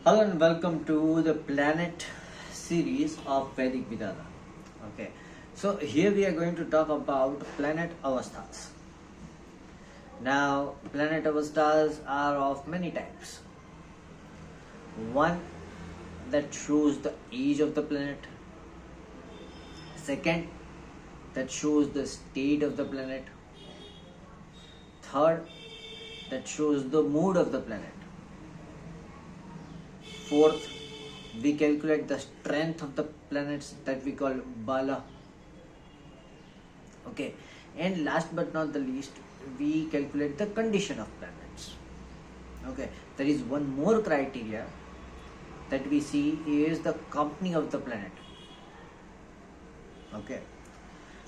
Hello and welcome to the planet series of Vedic Vedanta. Okay, so here we are going to talk about planet Avasthas. Now, planet Avasthas are of many types. One that shows the age of the planet. Second, that shows the state of the planet. Third, that shows the mood of the planet. Fourth, we calculate the strength of the planets that we call Bala. Okay, and last but not the least, we calculate the condition of planets. Okay, there is one more criteria that we see is the company of the planet. Okay,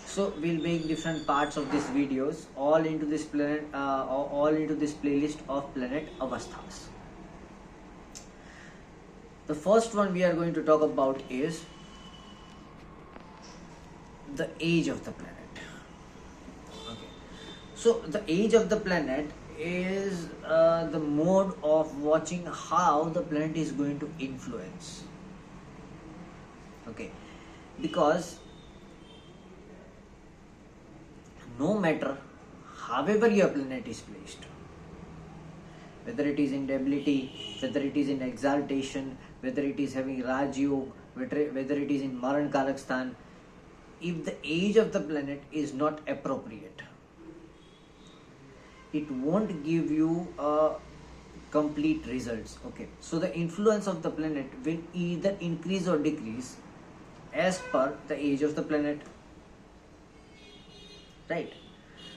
so we'll make different parts of these videos all into this playlist of planet Avasthas. The first one we are going to talk about is the age of the planet. Okay. So the age of the planet is the mode of watching how the planet is going to influence. Okay, because no matter however your planet is placed, whether it is in debility, whether it is in exaltation, whether it is having Raj Yoga, whether it is in Maran Karakstan, if the age of the planet is not appropriate, it won't give you complete results. Okay, so the influence of the planet will either increase or decrease as per the age of the planet. Right?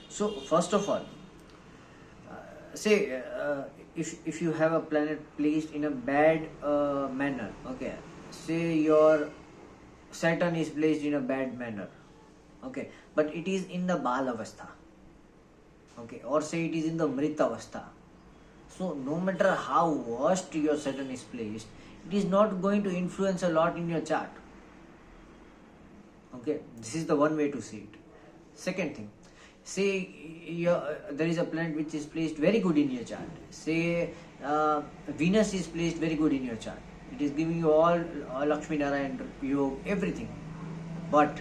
So first of all, say if you have a planet placed in a bad manner, okay, say your Saturn is placed in a bad manner, okay, but it is in the Bala Avastha, okay, or say it is in the Mrita Avastha. So no matter how worst your Saturn is placed, it is not going to influence a lot in your chart. Okay, this is the one way to see it. Second thing, say there is a planet which is placed very good in your chart. Say Venus is placed very good in your chart. It is giving you all Lakshmi Narayan Yoga, everything. But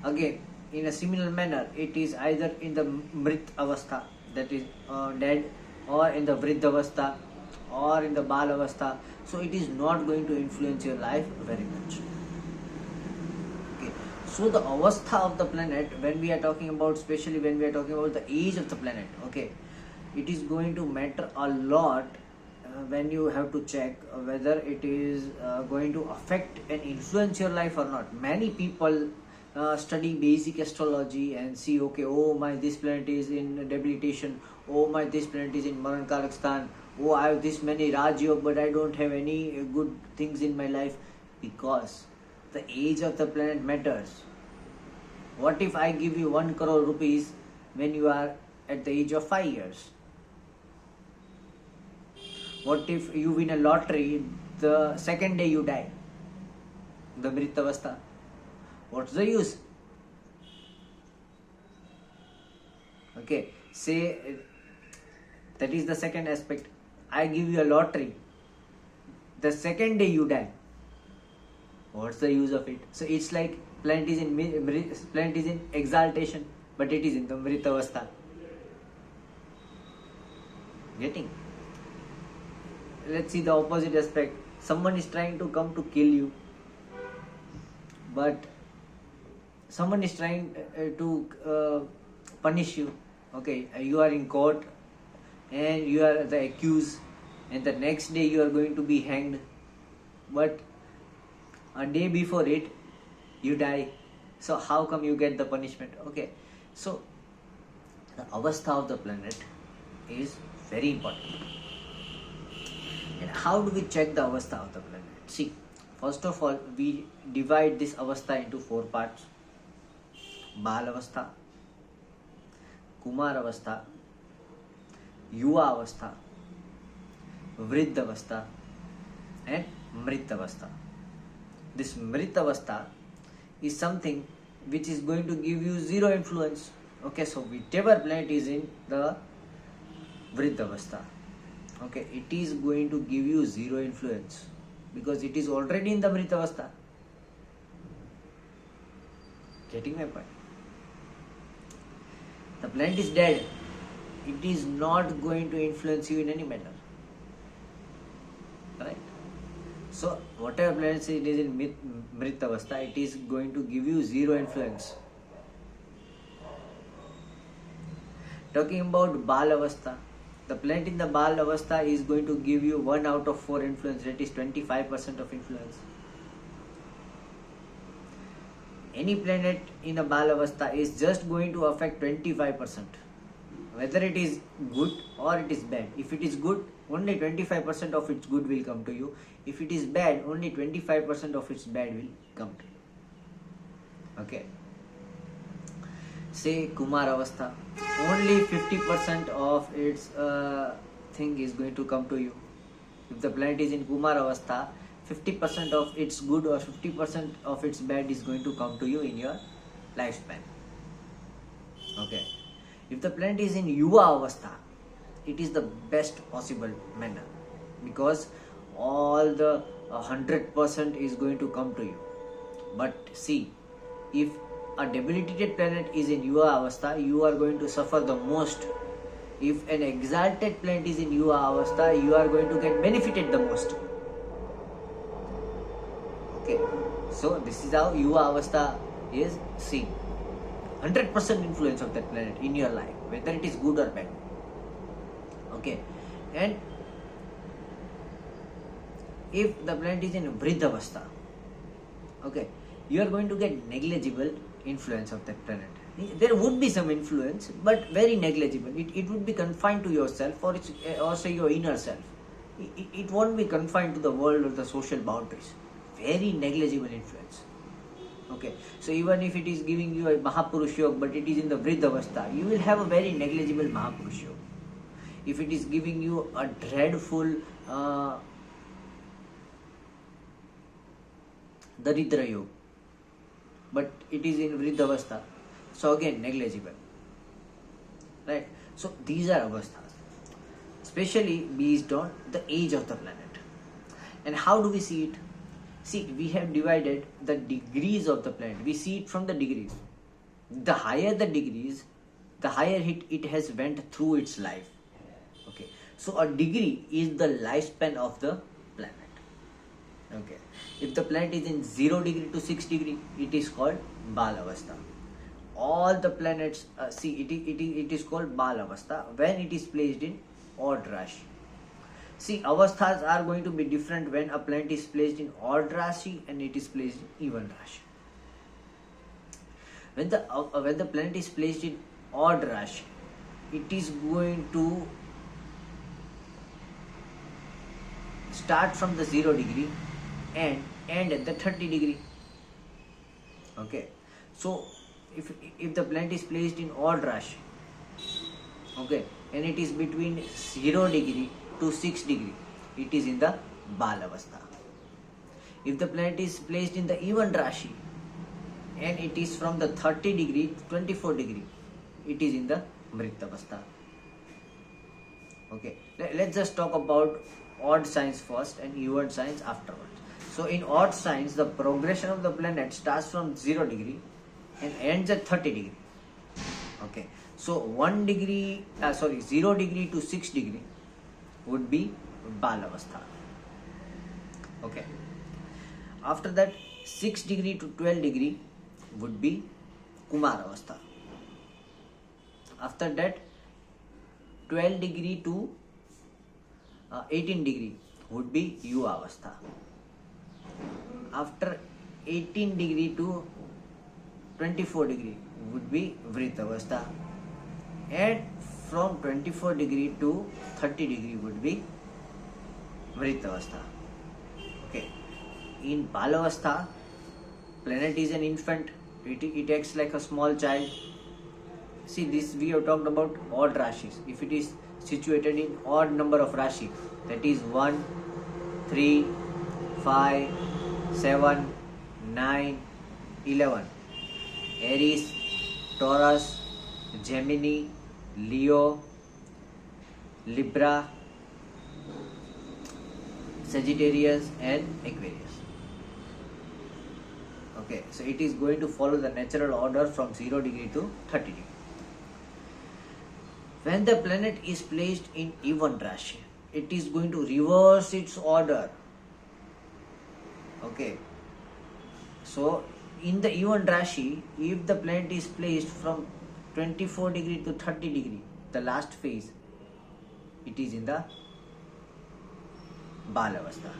again, in a similar manner, it is either in the Mrit Avastha, that is dead, or in the Vriddha Avastha, or in the Bala Avastha. So it is not going to influence your life very much. So the avastha of the planet, when we are talking about, especially when we are talking about the age of the planet, okay, it is going to matter a lot when you have to check whether it is going to affect and influence your life or not. Many people study basic astrology and see, okay, oh my, this planet is in debilitation, oh my, this planet is in Maran Karakstan, oh I have this many Raj Yoga, but I don't have any good things in my life, because the age of the planet matters. What if I give you 1 crore rupees when you are at the age of 5 years? What if you win a lottery the second day you die? The Mrita Avastha. What's the use? Okay, say that is the second aspect. I give you a lottery. The second day you die. What's the use of it? So it's like planet is in exaltation, but it is in the Mrita Avastha. Getting? Let's see the opposite aspect. Someone is trying to come to kill you, but someone is trying to punish you. Okay, you are in court and you are the accused, and the next day you are going to be hanged, but a day before it you die. So how come you get the punishment? Okay, so the avastha of the planet is very important. And how do we check the avastha of the planet? See, first of all, we divide this avastha into 4 parts: Bala Avastha, Kumar Avastha, Yuva Avastha, Vriddha Avastha, and Mrita Avastha. This Mrita Avastha is something which is going to give you zero influence. Okay, so whichever planet is in the Vriddha Avastha, Okay, it is going to give you zero influence because it is already in the Mrita Avastha. Getting my point? The planet is dead. It is not going to influence you in any manner. Right? So, whatever planets it is in Mrita Avastha, it is going to give you zero influence. Talking about Bala Avastha, the planet in the Bala Avastha is going to give you 1 out of 4 influence, that is 25% of influence. Any planet in a Bala Avastha is just going to affect 25%. Whether it is good or it is bad. If it is good, only 25% of its good will come to you. If it is bad, only 25% of its bad will come to you. Okay. Say Kumar Avastha, only 50% of its thing is going to come to you. If the planet is in Kumar Avastha, 50% of its good or 50% of its bad is going to come to you in your lifespan. Okay. If the planet is in Yuva Avastha, it is the best possible manner because all the 100% is going to come to you. But see, if a debilitated planet is in Yuva Avastha, you are going to suffer the most. If an exalted planet is in Yuva Avastha, you are going to get benefited the most. Okay, so this is how Yuva Avastha is seen. 100% influence of that planet in your life, whether it is good or bad. Okay, and if the planet is in Vriddha Avastha, okay, you are going to get negligible influence of that planet. There would be some influence, but very negligible. It would be confined to yourself or say your inner self. It won't be confined to the world or the social boundaries. Very negligible influence. Okay, so even if it is giving you a Mahapurush Yoga, but it is in the Vriddha Avastha, you will have a very negligible Mahapurush Yoga. If it is giving you a dreadful Daridra Yoga, but it is in Vriddha Avastha, so again negligible. Right? So these are Avasthas, especially based on the age of the planet. And how do we see it? See, we have divided the degrees of the planet. We see it from the degrees. The higher the degrees, the higher it has went through its life. Okay. So a degree is the lifespan of the planet. Okay. If the planet is in 0 degree to 6 degree, it is called Bala Avastha. All the planets, it is called Bala Avastha when it is placed in odd Rashi. See, Avasthas are going to be different when a planet is placed in odd Rashi and it is placed in even Rashi. When the planet is placed in odd Rashi, it is going to start from the 0 degree and end at the 30 degree. Okay. So, if the planet is placed in odd Rashi, okay, and it is between 0 degree to 6 degree, it is in the Bala Avastha. If the planet is placed in the even Rashi and it is from the 30 degree to 24 degree, it is in the Mrita Avastha. Okay, let's just talk about odd signs first and even signs afterwards. So in odd signs, the progression of the planet starts from 0 degree and ends at 30 degree. Okay, so 0 degree to 6 degree would be Bala Avastha. Okay. After that, 6 degree to 12 degree would be Kumar Avastha. After that, 12 degree to 18 degree would be Yuva Avastha. After 18 degree to 24 degree would be Vriddha Avastha. And from 24 degree to 30 degree would be Mrita Avastha. Okay. In Bala Avastha, planet is an infant. It acts like a small child. See, this we have talked about odd Rashis. If it is situated in odd number of Rashi, that is 1, 3, 5, 7, 9, 11. Aries, Taurus, Gemini, Leo, Libra, Sagittarius and Aquarius. Okay, so it is going to follow the natural order from 0 degree to 30 degree. When the planet is placed in even Rashi, it is going to reverse its order. Okay, so in the even Rashi, if the planet is placed from 24 degree to 30 degree, the last phase, it is in the Bala Avastha.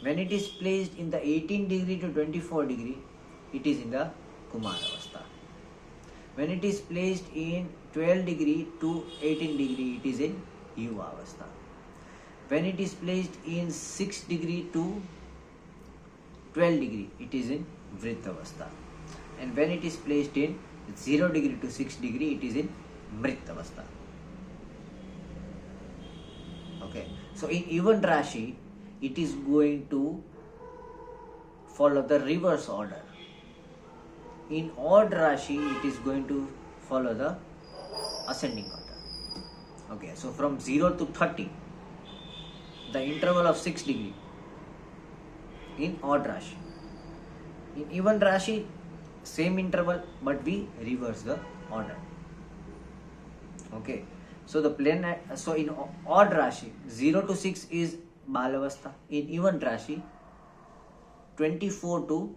When it is placed in the 18 degree to 24 degree, it is in the Kumar Avastha. When it is placed in 12 degree to 18 degree, it is in Yuva Avastha. When it is placed in 6 degree to 12 degree, it is in Vriddha Avastha. And when it is placed in 0 degree to 6 degree, it is in Mrita Avastha. Okay, so in even Rashi, it is going to follow the reverse order. In odd Rashi, it is going to follow the ascending order. Okay, so from 0 to 30, the interval of 6 degree in odd Rashi. In even Rashi, same interval, but we reverse the order. Okay, so the planet, so in odd Rashi, 0 to 6 is Bala Avastha. In even Rashi, 24 to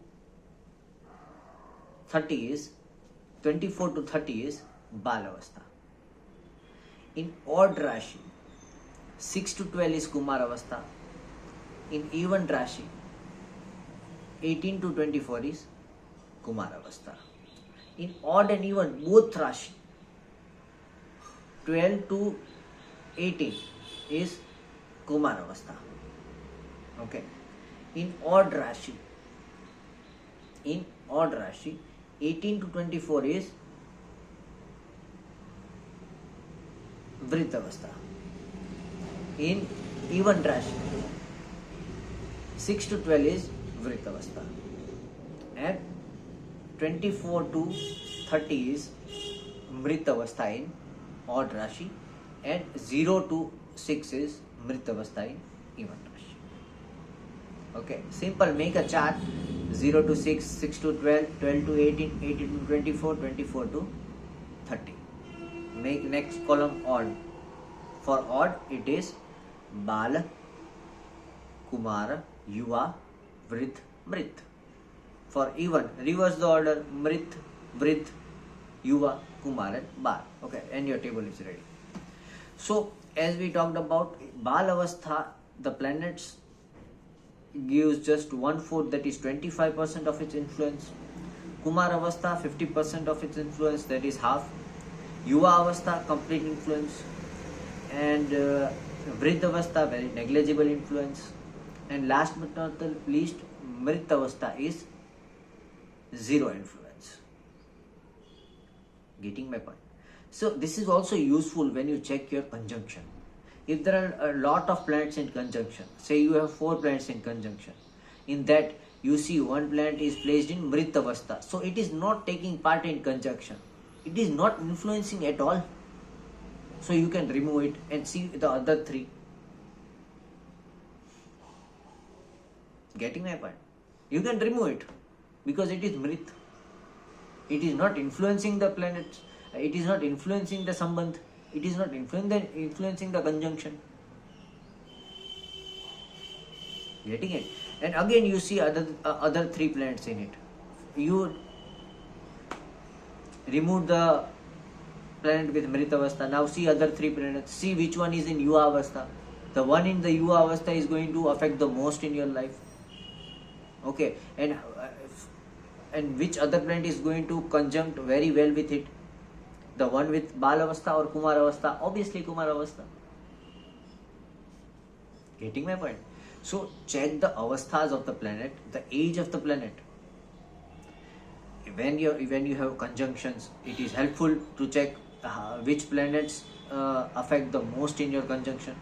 30 is Bala Avastha. In odd Rashi, 6 to 12 is Kumar Avastha. In even Rashi, 18 to 24 is Kumar Avastha. In odd and even both Rashi, 12 to 18 is Kumar Avastha. Okay. In odd Rashi, 18 to 24 is Vriddha Avastha. In even Rashi, 6 to 12 is Vriddha Avastha. And 24 to 30 is Mrita Avastha in odd Rashi. And 0 to 6 is Mrita Avastha in even Rashi. Okay, simple, make a chart. 0 to 6, 6 to 12, 12 to 18, 18 to 24, 24 to 30. Make next column odd. For odd, it is Bala, Kumara, Yuva, Vriddha, Mrit. For even, reverse the order: Mrit, Vriddha, Yuva, Kumar and Bala. Okay, and your table is ready. So, as we talked about Bala Avastha, the planets gives just 1/4, that is 25% of its influence. Kumar Avastha, 50% of its influence, that is half. Yuva Avastha, complete influence. And Vriddha Avastha, very negligible influence. And last but not the least, Mrita Avastha is zero influence. Getting my point? So this is also useful when you check your conjunction. If there are a lot of planets in conjunction, say you have 4 planets in conjunction, in that you see one planet is placed in Mrita Avastha, so it is not taking part in conjunction, it is not influencing at all, so you can remove it and see the other 3. Getting my point? You can remove it because it is Mrit. It is not influencing the planets, it is not influencing the Sambandh, it is not influencing the conjunction. Getting it? And again you see other 3 planets in it. You remove the planet with Mrita Avastha. Now see other 3 planets. See which one is in Yuva Avastha. The one in the Yuva Avastha is going to affect the most in your life. Okay, and which other planet is going to conjunct very well with it? The one with Bala Avastha or Kumar Avastha? Obviously Kumar Avastha. Getting my point? So check the avasthas of the planet, the age of the planet. When you have conjunctions, it is helpful to check which planets affect the most in your conjunction.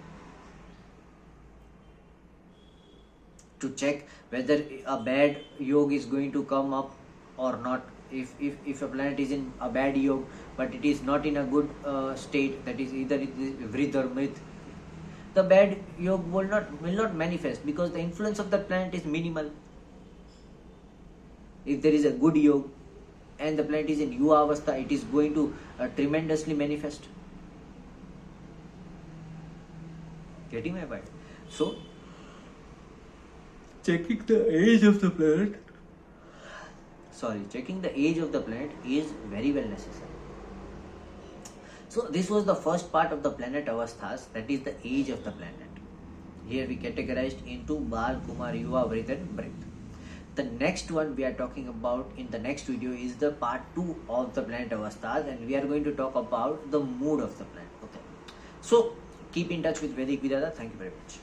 To check whether a bad yoga is going to come up or not. If a planet is in a bad yoga but it is not in a good state, that is either it is Vriddha or Mrit, the bad yoga will not manifest, because the influence of the planet is minimal. If there is a good yoga and the planet is in Yuva Avastha, it is going to tremendously manifest. Getting my point? So, checking the age of the planet is very well necessary. So this was the first part of the planet Avasthas, that is the age of the planet. Here we categorized into Bal, Kumar, Yuva, Vriddha and Mrita. The next one we are talking about in the next video is the part 2 of the planet Avasthas, and we are going to talk about the mood of the planet. Okay. So keep in touch with Vedic Vedanta. Thank you very much.